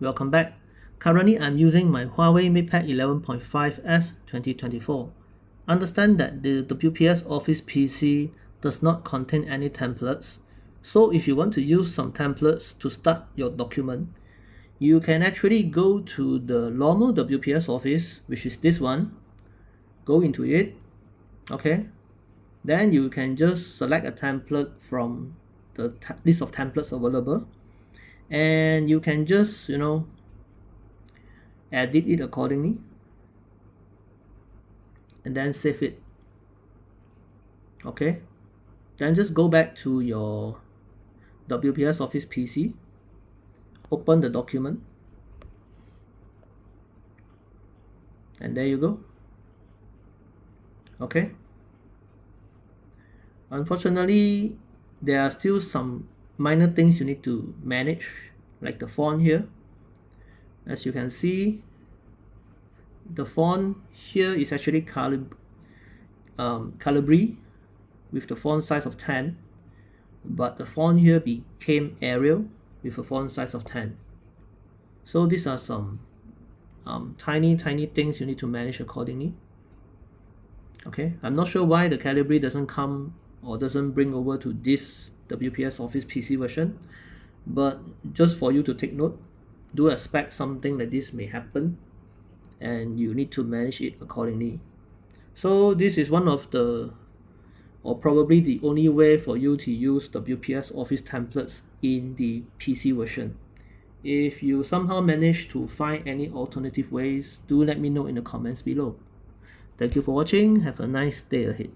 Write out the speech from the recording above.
Welcome back. Currently, I'm using my Huawei MatePad 11.5 2024. Understand that the WPS Office PC does not contain any templates, so if you want to use some templates to start your document, you can actually go to the normal WPS Office, which is this one, go into it, okay, then you can just select a template from the list of templates available, and you can just edit it accordingly and then save it. Okay, then just go back to your WPS Office PC, open the document, and there you go. Okay, unfortunately there are still some minor things you need to manage, like the font here. As you can see, the font here is actually Calibri with the font size of 10, but the font here became Arial with a font size of 10. So these are some tiny things you need to manage accordingly. Okay, I'm not sure why the Calibri doesn't come or doesn't bring over to this WPS Office PC version, but just for you to take note, do expect something like this may happen and you need to manage it accordingly. So this is one of the, or probably the only way for you to use WPS Office templates in the PC version. If you somehow manage to find any alternative ways, do let me know in the comments below. Thank you for watching. Have a nice day ahead.